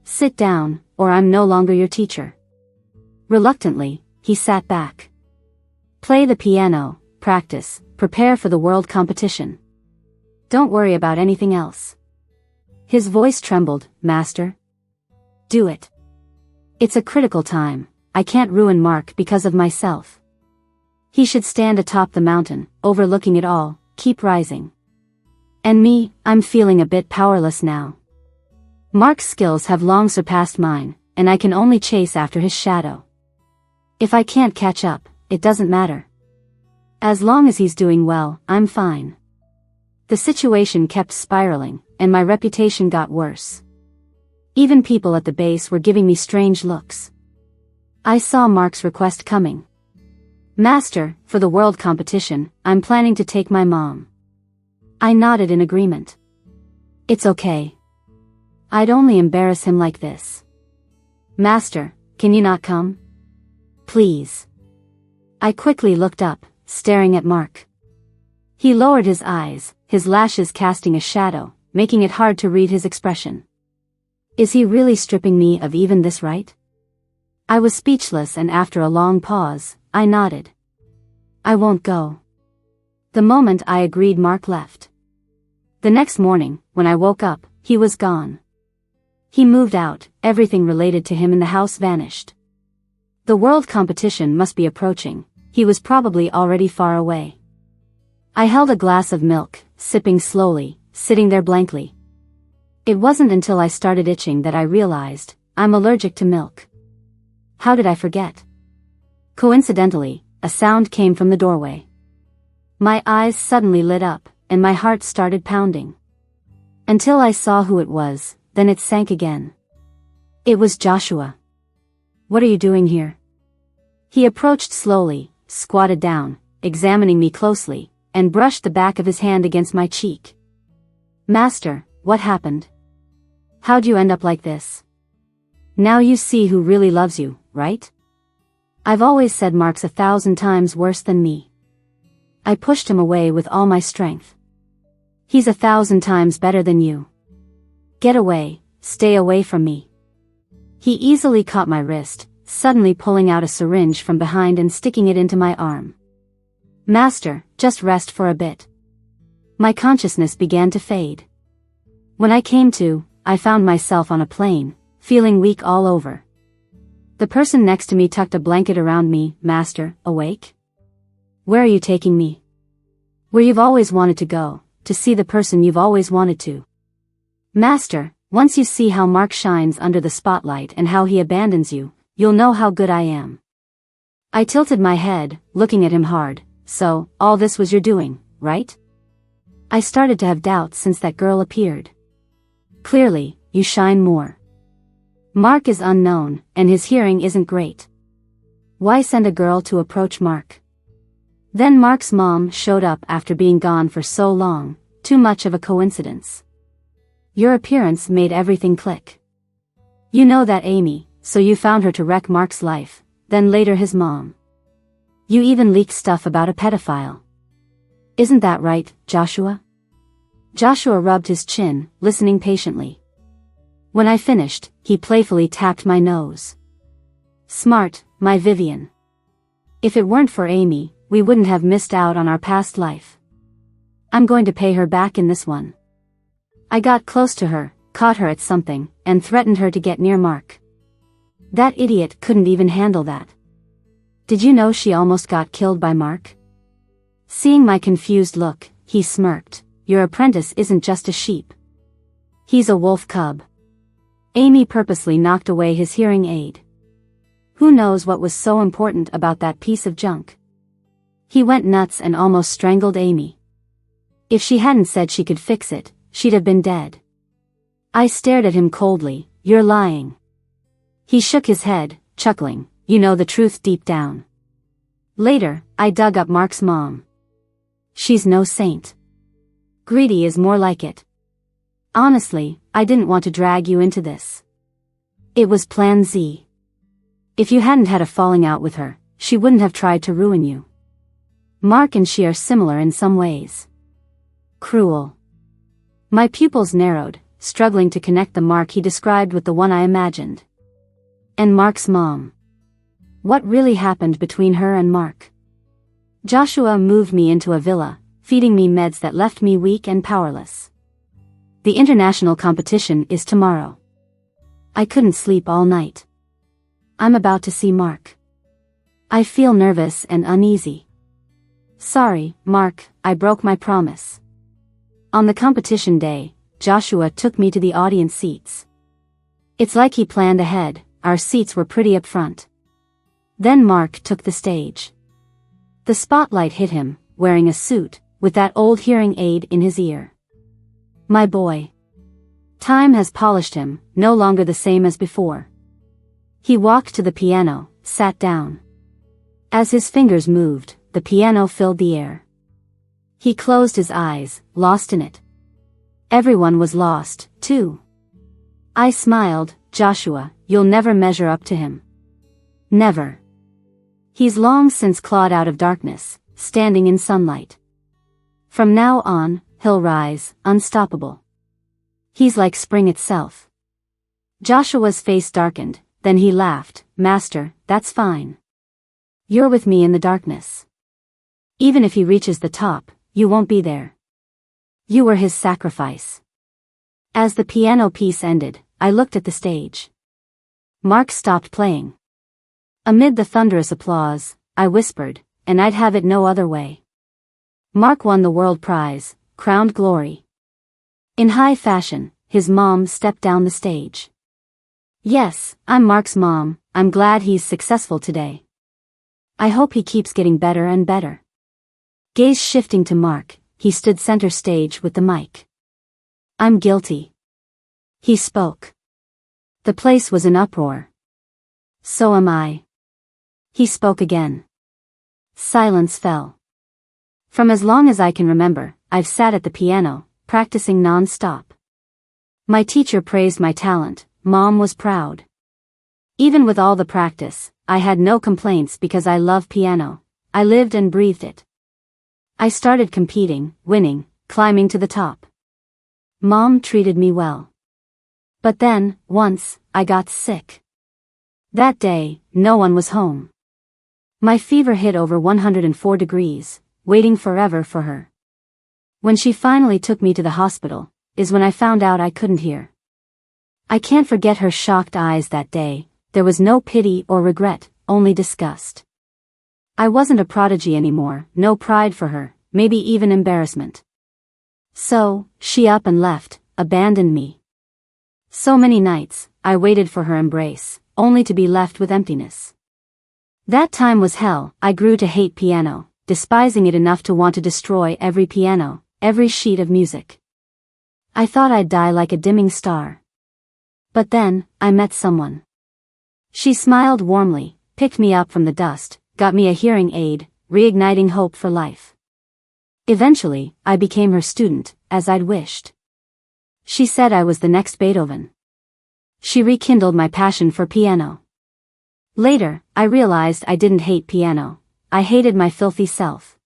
Sit down, or I'm no longer your teacher. Reluctantly, he sat back. Play the piano, practice, prepare for the world competition. Don't worry about anything else. His voice trembled, Master. Do it. It's a critical time. I can't ruin Mark because of myself. He should stand atop the mountain, overlooking it all, keep rising. And me, I'm feeling a bit powerless now. Mark's skills have long surpassed mine, and I can only chase after his shadow. If I can't catch up, it doesn't matter. As long as he's doing well, I'm fine. The situation kept spiraling, and my reputation got worse. Even people at the base were giving me strange looks. I saw Mark's request coming. Master, for the world competition, I'm planning to take my mom. I nodded in agreement. It's okay. I'd only embarrass him like this. Master, can you not come? Please. I quickly looked up, staring at Mark. He lowered his eyes, his lashes casting a shadow, making it hard to read his expression. Is he really stripping me of even this right? I was speechless, and after a long pause, I nodded. I won't go. The moment I agreed, Mark left. The next morning, when I woke up, he was gone. He moved out, everything related to him in the house vanished. The world competition must be approaching, he was probably already far away. I held a glass of milk, sipping slowly, sitting there blankly. It wasn't until I started itching that I realized, I'm allergic to milk. How did I forget? Coincidentally, a sound came from the doorway. My eyes suddenly lit up, and my heart started pounding. Until I saw who it was, then it sank again. It was Joshua. What are you doing here? He approached slowly, squatted down, examining me closely, and brushed the back of his hand against my cheek. Master, what happened? How'd you end up like this? Now you see who really loves you, right? I've always said Mark's 1,000 times worse than me. I pushed him away with all my strength. He's 1,000 times better than you. Get away, stay away from me. He easily caught my wrist, suddenly pulling out a syringe from behind and sticking it into my arm. Master, just rest for a bit. My consciousness began to fade. When I came to, I found myself on a plane, feeling weak all over. The person next to me tucked a blanket around me. Master, awake? Where are you taking me? Where you've always wanted to go, to see the person you've always wanted to. Master, once you see how Mark shines under the spotlight and how he abandons you, you'll know how good I am. I tilted my head, looking at him hard. So, all this was your doing, right? I started to have doubts since that girl appeared. Clearly, you shine more. Mark is unknown, and his hearing isn't great. Why send a girl to approach Mark? Then Mark's mom showed up after being gone for so long, too much of a coincidence. Your appearance made everything click. You know that Amy, so you found her to wreck Mark's life, then later his mom. You even leaked stuff about a pedophile. Isn't that right, Joshua? Joshua rubbed his chin, listening patiently. When I finished, he playfully tapped my nose. Smart, my Vivian. If it weren't for Amy, we wouldn't have missed out on our past life. I'm going to pay her back in this one. I got close to her, caught her at something, and threatened her to get near Mark. That idiot couldn't even handle that. Did you know she almost got killed by Mark? Seeing my confused look, he smirked. Your apprentice isn't just a sheep. He's a wolf cub. Amy purposely knocked away his hearing aid. Who knows what was so important about that piece of junk? He went nuts and almost strangled Amy. If she hadn't said she could fix it, she'd have been dead. I stared at him coldly. You're lying. He shook his head, chuckling. You know the truth deep down. Later, I dug up Mark's mom. She's no saint. Greedy is more like it. Honestly, I didn't want to drag you into this. It was Plan Z. If you hadn't had a falling out with her, she wouldn't have tried to ruin you. Mark and she are similar in some ways. Cruel. My pupils narrowed, struggling to connect the Mark he described with the one I imagined. And Mark's mom. What really happened between her and Mark? Joshua moved me into a villa, feeding me meds that left me weak and powerless. The international competition is tomorrow. I couldn't sleep all night. I'm about to see Mark. I feel nervous and uneasy. Sorry, Mark, I broke my promise. On the competition day, Joshua took me to the audience seats. It's like he planned ahead. Our seats were pretty up front. Then Mark took the stage. The spotlight hit him, wearing a suit, with that old hearing aid in his ear. My boy. Time has polished him, no longer the same as before. He walked to the piano, sat down. As his fingers moved, the piano filled the air. He closed his eyes, lost in it. Everyone was lost, too. I smiled. Joshua, you'll never measure up to him. Never. He's long since clawed out of darkness, standing in sunlight. From now on, he'll rise, unstoppable. He's like spring itself. Joshua's face darkened, then he laughed. Master, that's fine. You're with me in the darkness. Even if he reaches the top, you won't be there. You were his sacrifice. As the piano piece ended, I looked at the stage. Mark stopped playing. Amid the thunderous applause, I whispered, and I'd have it no other way. Mark won the world prize, crowned glory. In high fashion, his mom stepped down the stage. Yes, I'm Mark's mom. I'm glad he's successful today. I hope he keeps getting better and better. Gaze shifting to Mark, he stood center stage with the mic. I'm guilty. He spoke. The place was in uproar. So am I. He spoke again. Silence fell. From as long as I can remember, I've sat at the piano, practicing non-stop. My teacher praised my talent. Mom was proud. Even with all the practice, I had no complaints because I love piano. I lived and breathed it. I started competing, winning, climbing to the top. Mom treated me well. But then, once, I got sick. That day, no one was home. My fever hit over 104 degrees, waiting forever for her. When she finally took me to the hospital, is when I found out I couldn't hear. I can't forget her shocked eyes that day. There was no pity or regret, only disgust. I wasn't a prodigy anymore, no pride for her, maybe even embarrassment. So, she up and left, abandoned me. So many nights, I waited for her embrace, only to be left with emptiness. That time was hell. I grew to hate piano, despising it enough to want to destroy every piano, every sheet of music. I thought I'd die like a dimming star. But then, I met someone. She smiled warmly, picked me up from the dust, got me a hearing aid, reigniting hope for life. Eventually, I became her student, as I'd wished. She said I was the next Beethoven. She rekindled my passion for piano. Later, I realized I didn't hate piano. I hated my filthy self.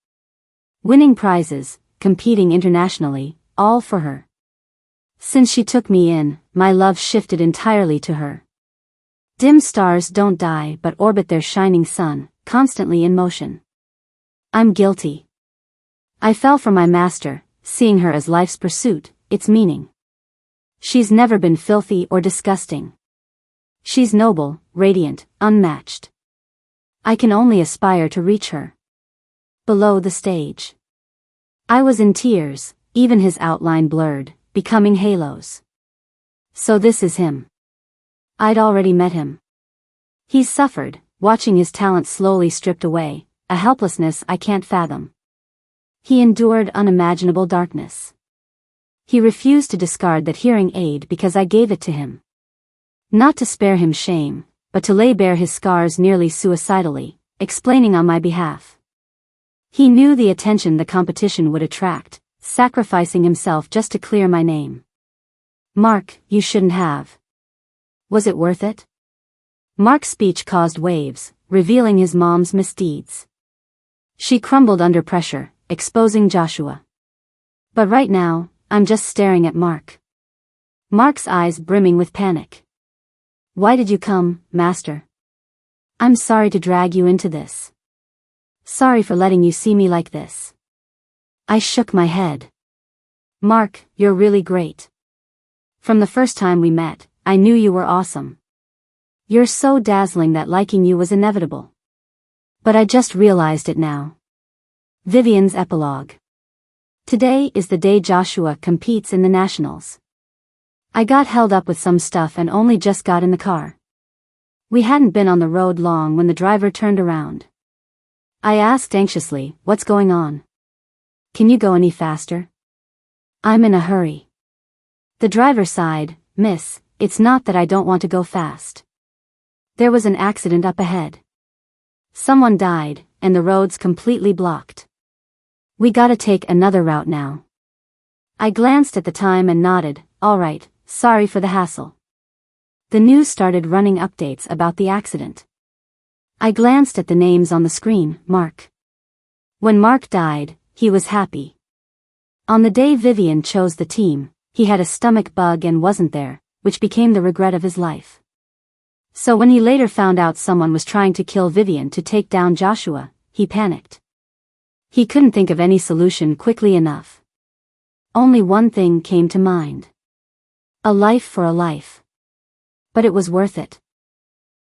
Winning prizes, competing internationally, all for her. Since she took me in, my love shifted entirely to her. Dim stars don't die but orbit their shining sun, constantly in motion. I'm guilty. I fell for my master, seeing her as life's pursuit, its meaning. She's never been filthy or disgusting. She's noble, radiant, unmatched. I can only aspire to reach her. Below the stage. I was in tears, even his outline blurred, becoming halos. So this is him. I'd already met him. He's suffered, watching his talent slowly stripped away, a helplessness I can't fathom. He endured unimaginable darkness. He refused to discard that hearing aid because I gave it to him. Not to spare him shame, but to lay bare his scars nearly suicidally, explaining on my behalf. He knew the attention the competition would attract, sacrificing himself just to clear my name. Mark, you shouldn't have. Was it worth it? Mark's speech caused waves, revealing his mom's misdeeds. She crumbled under pressure, exposing Joshua. But right now, I'm just staring at Mark. Mark's eyes brimming with panic. Why did you come, Master? I'm sorry to drag you into this. Sorry for letting you see me like this. I shook my head. Mark, you're really great. From the first time we met, I knew you were awesome. You're so dazzling that liking you was inevitable. But I just realized it now. Vivian's epilogue. Today is the day Joshua competes in the nationals. I got held up with some stuff and only just got in the car. We hadn't been on the road long when the driver turned around. I asked anxiously, what's going on? Can you go any faster? I'm in a hurry. The driver sighed, Miss, it's not that I don't want to go fast. There was an accident up ahead. Someone died, and the road's completely blocked. We gotta take another route now. I glanced at the time and nodded, all right, sorry for the hassle. The news started running updates about the accident. I glanced at the names on the screen, Mark. When Mark died, he was happy. On the day Vivian chose the team, he had a stomach bug and wasn't there, which became the regret of his life. So when he later found out someone was trying to kill Vivian to take down Joshua, he panicked. He couldn't think of any solution quickly enough. Only one thing came to mind. A life for a life. But it was worth it.